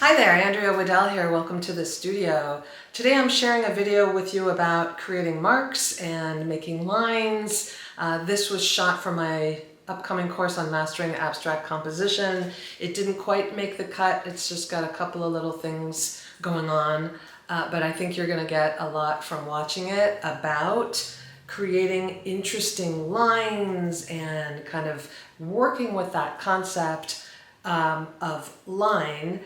Hi there, Andrea here. Welcome to the studio. Today I'm sharing a video with you about creating marks and making lines. This was shot for my upcoming course on mastering abstract composition. It didn't quite make the cut. It's just got a couple of little things going on, but I think you're going to get a lot from watching it about creating interesting lines and kind of working with that concept of line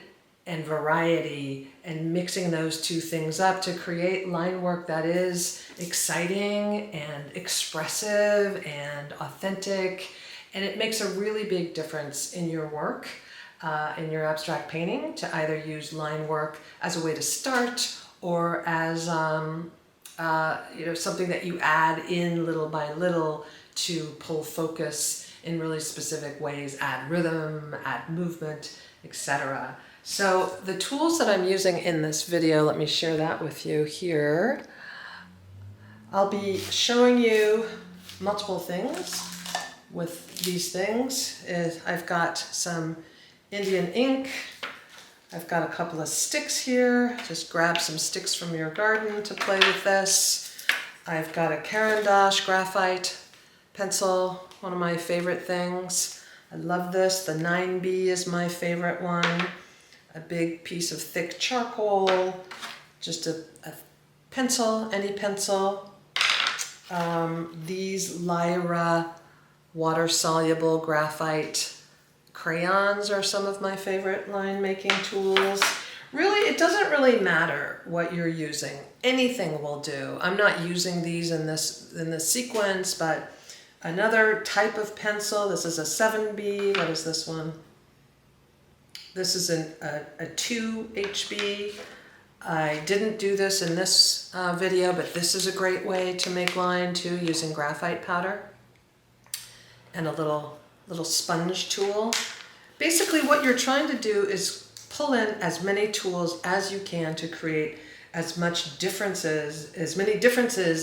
and variety and mixing those two things up to create line work that is exciting and expressive and authentic, and it makes a really big difference in your work, in your abstract painting, to either use line work as a way to start or as something that you add in little by little to pull focus in really specific ways, add rhythm, add movement, etc. So the tools that I'm using in this video, let me share that with you here. I'll be showing you multiple things with these things. I've got some Indian ink. I've got a couple of sticks here. Just grab some sticks from your garden to play with this. I've got a Caran d'Ache graphite pencil, one of my favorite things. I love this. The 9B is my favorite one. A big piece of thick charcoal, just a pencil, any pencil. These Lyra water-soluble graphite crayons are some of my favorite line-making tools. Really, it doesn't really matter what you're using. Anything will do. I'm not using these in this sequence, but another type of pencil. This is a 7B. What is this one? This is a 2HB. I didn't do this in this video, but this is a great way to make line too, using graphite powder and a little sponge tool. Basically what you're trying to do is pull in as many tools as you can to create as many differences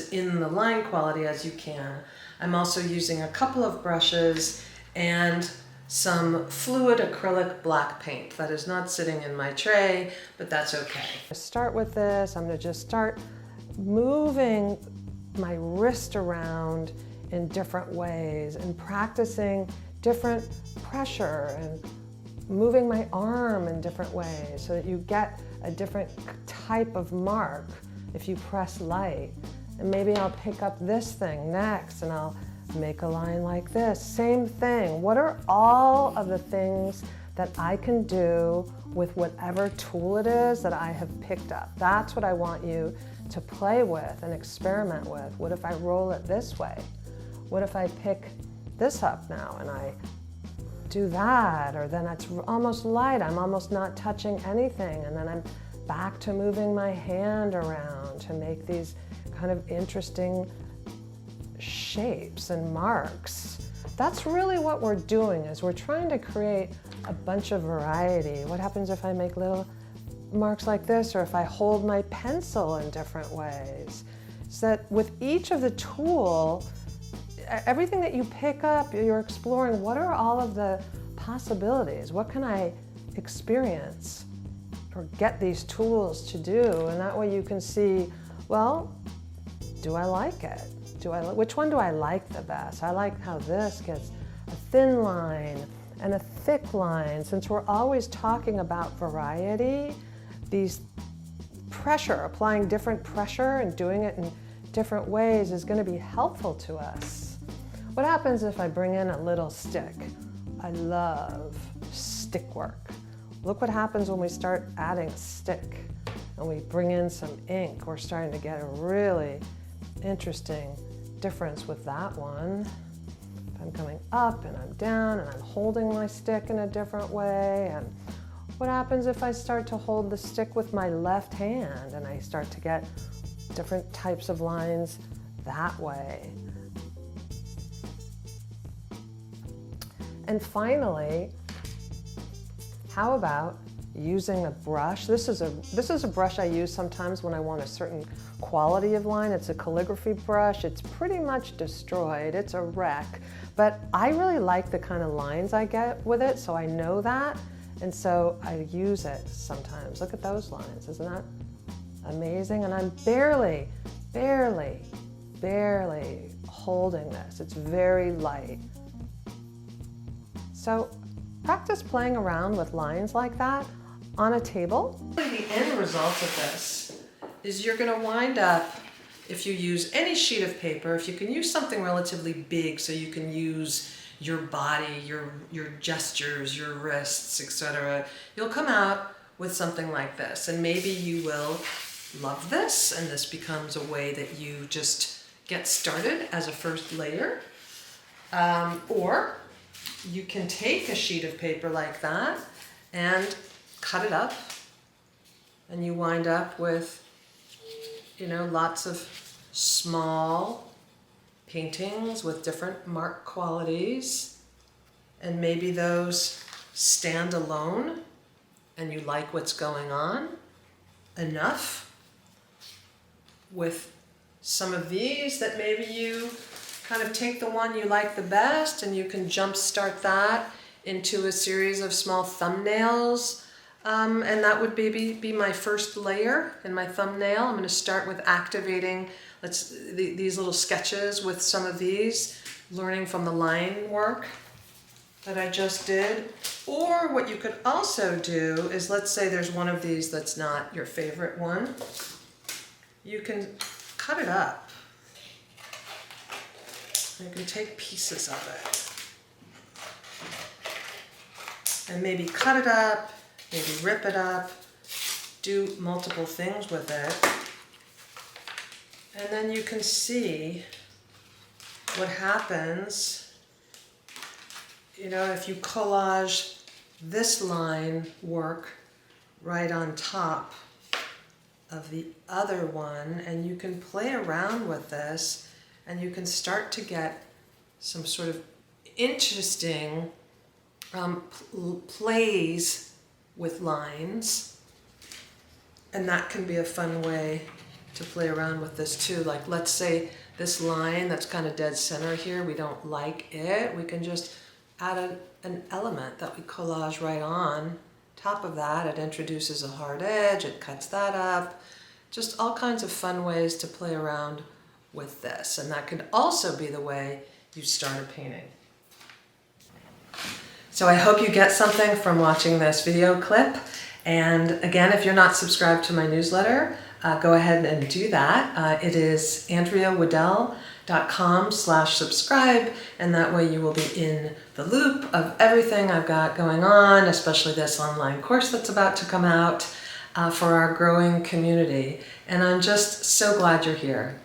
in the line quality as you can. I'm also using a couple of brushes and some fluid acrylic black paint that is not sitting in my tray, but that's okay. To start with this, I'm going to just start moving my wrist around in different ways and practicing different pressure and moving my arm in different ways so that you get a different type of mark if you press light. And maybe I'll pick up this thing next and I'll make a line like this. Same thing. What are all of the things that I can do with whatever tool it is that I have picked up? That's what I want you to play with and experiment with. What if I roll it this way? What if I pick this up now and I do that? Or then it's almost light. I'm almost not touching anything. And then I'm back to moving my hand around to make these kind of interesting shapes and marks. That's really what we're doing, is we're trying to create a bunch of variety. What happens if I make little marks like this, or if I hold my pencil in different ways? So that with each of the tool, everything that you pick up, you're exploring what are all of the possibilities? What can I experience or get these tools to do? And that way you can see, well, do I like it? Which one do I like the best? I like how this gets a thin line and a thick line. Since we're always talking about variety, these applying different pressure and doing it in different ways is going to be helpful to us. What happens if I bring in a little stick? I love stick work. Look what happens when we start adding a stick and we bring in some ink. We're starting to get a really interesting difference with that one. I'm coming up and I'm down and I'm holding my stick in a different way. And what happens if I start to hold the stick with my left hand and I start to get different types of lines that way? And finally, how about using a brush? This is a brush I use sometimes when I want a certain quality of line. It's a calligraphy brush. It's pretty much destroyed. It's a wreck. But I really like the kind of lines I get with it, so I know that. And so I use it sometimes. Look at those lines, isn't that amazing? And I'm barely holding this. It's very light. So practice playing around with lines like that on a table. The end result of this is you're going to wind up, if you use any sheet of paper, if you can use something relatively big so you can use your body, your gestures, your wrists, etc., you'll come out with something like this. And maybe you will love this, and this becomes a way that you just get started as a first layer. Or you can take a sheet of paper like that and cut it up, and you wind up with, lots of small paintings with different mark qualities, and maybe those stand alone and you like what's going on enough with some of these that maybe you kind of take the one you like the best and you can jumpstart that into a series of small thumbnails. And that would be my first layer in my thumbnail. I'm going to start with activating these little sketches with some of these, learning from the line work that I just did. Or what you could also do is, let's say there's one of these that's not your favorite one. You can cut it up. You can take pieces of it and maybe cut it up, maybe rip it up, do multiple things with it. And then you can see what happens, if you collage this line work right on top of the other one, and you can play around with this, and you can start to get some sort of interesting plays with lines, and that can be a fun way to play around with this too. Like, let's say this line that's kind of dead center here, we don't like it, we can just add an element that we collage right on top of that. It introduces a hard edge, it cuts that up, just all kinds of fun ways to play around with this. And that could also be the way you start a painting. So I hope you get something from watching this video clip. And again, if you're not subscribed to my newsletter, go ahead and do that. It is andreawaddell.com/subscribe, and that way you will be in the loop of everything I've got going on, especially this online course that's about to come out for our growing community. And I'm just so glad you're here.